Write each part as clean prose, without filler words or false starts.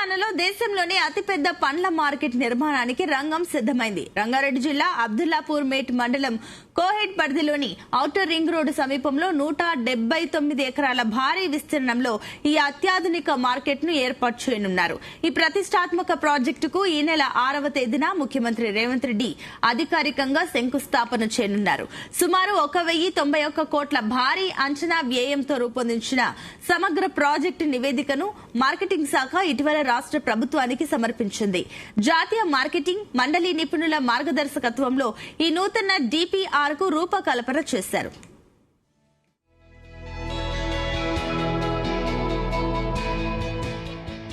తెలంగాణలో దేశంలోనే అతిపెద్ద పండ్ల మార్కెట్ నిర్మాణానికి రంగం సిద్దమైంది. రంగారెడ్డి జిల్లా అబ్దుల్లాపూర్ మేట్ మండలం కోహెడ్ పరిధిలోని ఔటర్ రింగ్ రోడ్డు సమీపంలో 179 ఎకరాల భారీ విస్తీర్ణంలో ఈ అత్యాధునిక మార్కెట్ ను ఏర్పాటు చేయనున్నారు. ఈ ప్రతిష్టాత్మక ప్రాజెక్టుకు ఈ నెల 6వ తేదీన ముఖ్యమంత్రి రేవంత్ రెడ్డి అధికారికంగా శంకుస్థాపన చేయనున్నారు. సుమారు 1,091 కోట్ల భారీ అంచనా వ్యయంతో రూపొందించిన సమగ్ర ప్రాజెక్టు నివేదికను మార్కెటింగ్ శాఖ ఇటీవల రాష్ట్ర ప్రభుత్వానికి సమర్పించింది. జాతీయ మార్కెటింగ్ మండలి నిపుణుల మార్గదర్శకత్వంలో ఈ నూతన డిపిఆర్ కు రూపకల్పన చేశారు.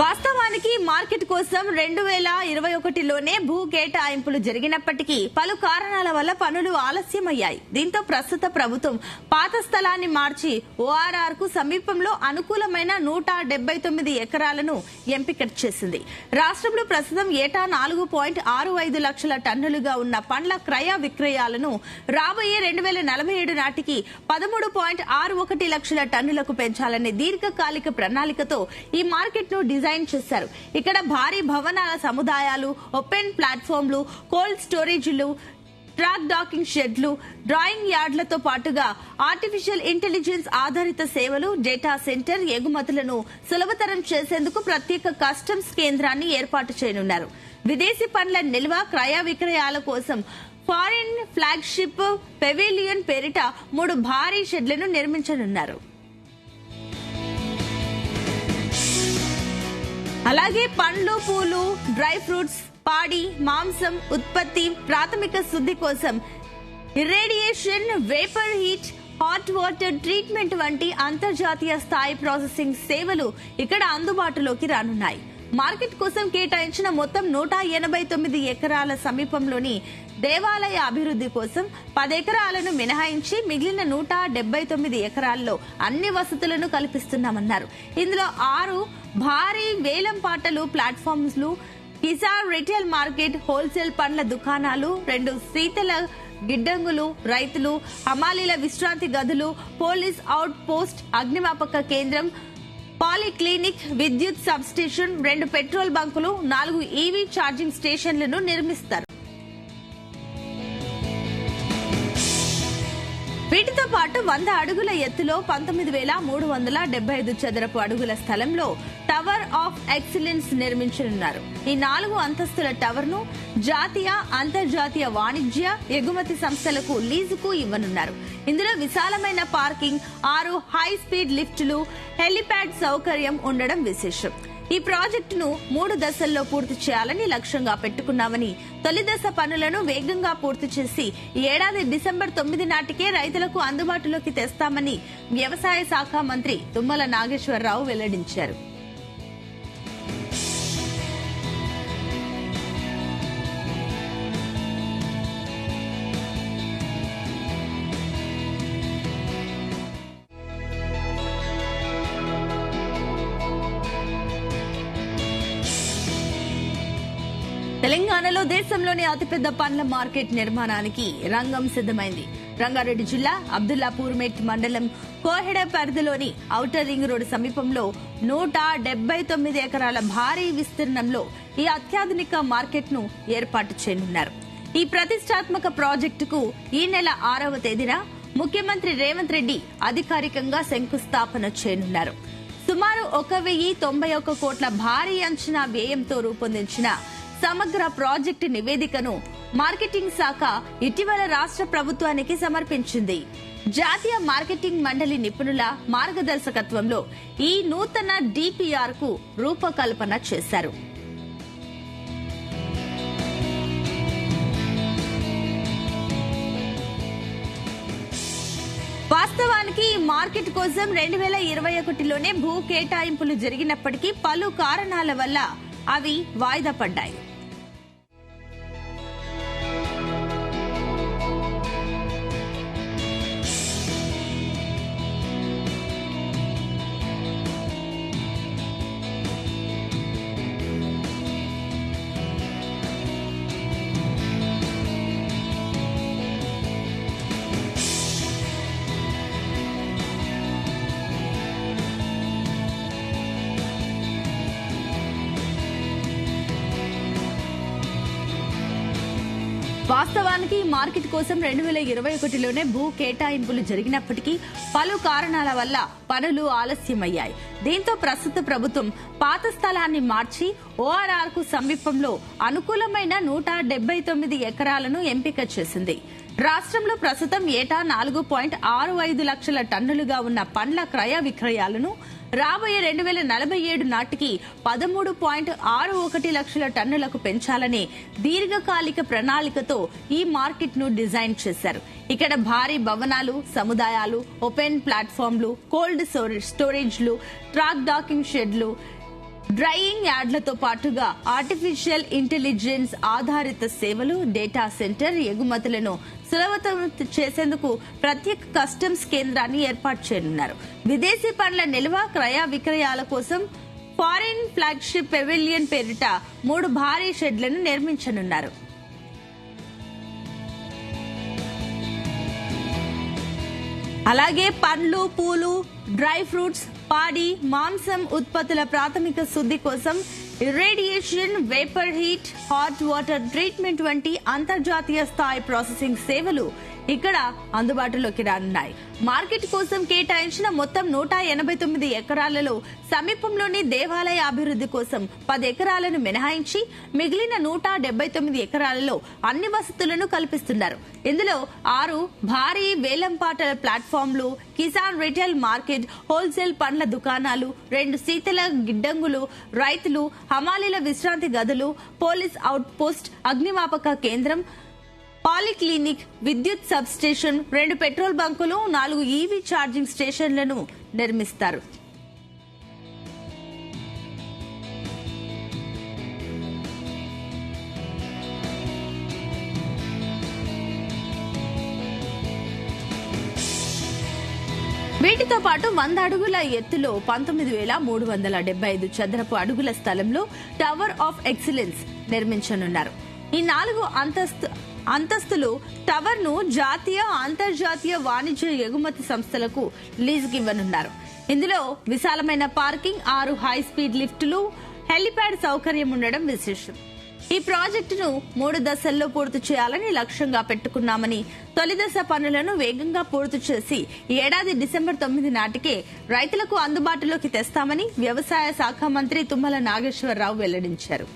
వాస్తవానికి మార్కెట్ కోసం 2021లోనే భూ కేటాయింపులు జరిగినప్పటికీ పలు కారణాల వల్ల పనులు ఆలస్యమయ్యాయి. దీంతో ప్రస్తుత ప్రభుత్వం పాత స్థలాన్ని మార్చి ఓఆర్ఆర్ కు సమీపంలో అనుకూలమైన 179 ఎకరాలను ఎంపిక చేసింది. రాష్ట్రంలో ప్రస్తుతం ఏటా 4.65 లక్షల టన్నులుగా ఉన్న పండ్ల క్రయ విక్రయాలను రాబోయే 2047 నాటికి 13.61 లక్షల టన్నులకు పెంచాలనే దీర్ఘకాలిక ప్రణాళికతో ఈ మార్కెట్ ను డిజైన్ చేశారు. ఇక్కడ భారీ భవనాల సముదాయాలు, ఓపెన్ ప్లాట్ఫామ్లు, కోల్డ్ స్టోరేజీలు, ట్రాక్ డాకింగ్ షెడ్లు, డ్రాయింగ్ యార్డులతో పాటుగా ఆర్టిఫిషియల్ ఇంటెలిజెన్స్ ఆధారిత సేవలు, డేటా సెంటర్, ఎగుమతులను సులభతరం చేసేందుకు ప్రత్యేక కస్టమ్స్ కేంద్రాన్ని ఏర్పాటు చేయనున్నారు. విదేశీ పండ్ల నిల్వ, క్రయ విక్రయాల కోసం ఫారిన్ ఫ్లాగ్షిప్ పెవిలియన్ పేరిట 3 భారీ షెడ్లను నిర్మించనున్నారు. అలాగే పండ్లు, పూలు, డ్రై ఫ్రూట్స్, పాడి, మాంసం ఉత్పత్తి, ప్రాథమిక శుద్ధి కోసం irradiation, vapour heat, hot water treatment వంటి అంతర్జాతీయ స్థాయి ప్రాసెసింగ్ సేవలు ఇక్కడ అందుబాటులోకి రానున్నాయి. మార్కెట్ కోసం కేటాయించిన మొత్తం 189 ఎకరాల సమీపంలోని దేవాలయ అభివృద్ధి కోసం 10 ఎకరాలను మినహాయించి మిగిలిన 179 ఎకరాల్లో అన్ని వసతులను కల్పిస్తున్నామన్నారు. ఇందులో 6 భారీ వేలం పాటలు platforms, Kisan retail market, wholesale పండ్ల దుకాణాలు, 2 శీతల గిడ్డంగులు, రైతులు, హమాలీల విశ్రాంతి గదులు, పోలీస్ అవుట్ పోస్ట్, అగ్నిమాపక కేంద్రం, పాలిక్లినిక్, విద్యుత్ సబ్ స్టేషన్, 2 పెట్రోల్ బంకులు, 4 ఈవీ ఛార్జింగ్ స్టేషన్లను నిర్మిస్తారు. వీటితో పాటు 100 అడుగుల ఎత్తులో 19,375 చదరపు అడుగుల స్థలంలో టవర్ ఆఫ్ ఎక్సలెన్స్ నిర్మించనున్నారు. ఈ 4 అంతస్తుల టవర్ ను జాతీయ, అంతర్జాతీయ వాణిజ్య, ఎగుమతి సంస్థలకు లీజుకు ఇవ్వనున్నారు. ఇందులో విశాలమైన పార్కింగ్, 6 హై స్పీడ్ లిఫ్టులు, హెలిప్యాడ్ సౌకర్యం ఉండడం విశేషం. ఈ ప్రాజెక్టును 3 దశల్లో పూర్తి చేయాలని లక్ష్యంగా పెట్టుకున్నామని, తొలి దశ పనులను వేగంగా పూర్తి చేసి ఈ ఏడాది డిసెంబర్ 9 నాటికే రైతులకు అందుబాటులోకి తెస్తామని వ్యవసాయ శాఖ మంత్రి తుమ్మల నాగేశ్వరరావు వెల్లడించారు. తెలంగాణలో దేశంలోని అతిపెద్ద పండ్ల మార్కెట్ నిర్మాణానికి రంగం సిద్దమైంది. రంగారెడ్డి జిల్లా అబ్దుల్లాపూర్ మేట్ మండలం కోహెడ పరిధిలోని ఔటర్ రింగ్ రోడ్డు సమీపంలో 179 ఎకరాల భారీ విస్తీర్ణంలో ఈ అత్యాధునిక మార్కెట్ ను ఏర్పాటు చేయనున్నారు. ఈ ప్రతిష్టాత్మక ప్రాజెక్టుకు ఈ నెల 6వ తేదీన ముఖ్యమంత్రి రేవంత్ రెడ్డి అధికారికంగా శంకుస్థాపన చేయనున్నారు. సుమారు 1,091 కోట్ల భారీ అంచనా వ్యయంతో రూపొందించిన సమగ్ర ప్రాజెక్టు నివేదికను మార్కెటింగ్ శాఖ ఇటీవల రాష్ట్ర ప్రభుత్వానికి సమర్పించింది. జాతీయ మార్కెటింగ్ మండలి నిపుణుల మార్గదర్శకత్వంలో ఈ నూతన డిపిఆర్ కు రూపకల్పన చేశారు. వాస్తవానికి ఈ మార్కెట్ కోసం 2021లోనే భూ కేటాయింపులు జరిగినప్పటికీ పలు కారణాల వల్ల అవి వాయిదా పడ్డాయి. వాస్తవానికి ఈ మార్కెట్ కోసం 2021లోనే భూ కేటాయింపులు జరిగినప్పటికీ పలు కారణాల వల్ల పనులు ఆలస్యమయ్యాయి. దీంతో ప్రస్తుత ప్రభుత్వం పాత స్థలాన్ని మార్చి ఓఆర్ఆర్ కు సమీపంలో అనుకూలమైన 179 ఎకరాలను ఎంపిక చేసింది. రాష్ట్రంలో ప్రస్తుతం ఏటా 4.65 లక్షల టన్నులుగా ఉన్న పండ్ల క్రయ విక్రయాలను రాబోయే 2047 నాటికి 13.61 లక్షల టన్నులకు పెంచాలనే దీర్ఘకాలిక ప్రణాళికతో ఈ మార్కెట్ ను డిజైన్ చేశారు. ఇక్కడ భారీ భవనాలు, సముదాయాలు, ఓపెన్ ప్లాట్ఫామ్లు, కోల్డ్ స్టోరేజ్లు, ట్రాక్ డాకింగ్ షెడ్లు, డ్రైయింగ్ యార్డ్లతో పాటుగా ఆర్టిఫిషియల్ ఇంటెలిజెన్స్ ఆధారిత సేవలు, డేటా సెంటర్, ఎగుమతులను సులభతరం చేసేందుకు ప్రత్యేక కస్టమ్స్ కేంద్రాన్ని ఏర్పాటు చేయనున్నారు. విదేశీ పండ్ల నిల్వ, క్రయ విక్రయాల కోసం ఫారిన్ ఫ్లాగ్షిప్ పెవిలియన్ పేరిట 3 భారీ షెడ్లను నిర్మించనున్నారు. అలాగే పండ్లు, పూలు, డ్రై ఫ్రూట్స్, పాడి, మాంసం ఉత్పత్తుల ప్రాథమిక శుద్ధి కోసం irradiation, vapour heat, hot water treatment వంటి అంతర్జాతీయ స్థాయి ప్రాసెసింగ్ సేవలు ఇక్కడ అందుబాటులోకి రానున్నాయి. మార్కెట్ కోసం కేటాయించిన మొత్తం 189 ఎకరాలలో సమీపంలోని దేవాలయ అభివృద్ధి కోసం 10 ఎకరాలను మినహాయించి మిగిలిన 179 ఎకరాలలో అన్ని వసతులను కల్పిస్తున్నారు. ఇందులో 6 భారీ వేలంపాటల ప్లాట్ఫామ్లు, కిసాన్ రిటైల్ మార్కెట్, హోల్సేల్ పండ్ల దుకాణాలు, 2 శీతల గిడ్డంగులు, రైతులు, హమాలీల విశ్రాంతి గదులు, పోలీస్ అవుట్ పోస్ట్, అగ్నిమాపక కేంద్రం, పాలిక్లినిక్, విద్యుత్ సబ్ స్టేషన్, 2 పెట్రోల్ బంకులు, 4 ఈవీ ఛార్జింగ్ స్టేషన్లను నిర్మిస్తారు. వీటితో పాటు 100 అడుగుల ఎత్తులో 19,375 చదరపు అడుగుల స్థలంలో టవర్ ఆఫ్ ఎక్సలెన్స్ నిర్మించనున్నారు. ఈ 4 అంతస్తులు టవర్ ను జాతీయ, అంతర్జాతీయ వాణిజ్య ఎగుమతి సంస్థలకు లీజుకి ఇవ్వనున్నారు. ఇందులో విశాలమైన పార్కింగ్, 6 హై స్పీడ్ లిఫ్టులు, హెలిప్యాడ్ సౌకర్యం ఉండడం విశేషం. ఈ ప్రాజెక్టును 3 దశల్లో పూర్తి చేయాలని లక్ష్యంగా పెట్టుకున్నామని, తొలి దశ పనులను వేగంగా పూర్తి చేసి ఈ ఏడాది డిసెంబర్ 9 నాటికే రైతులకు అందుబాటులోకి తెస్తామని వ్యవసాయ శాఖ మంత్రి తుమ్మల నాగేశ్వరరావు వెల్లడించారు.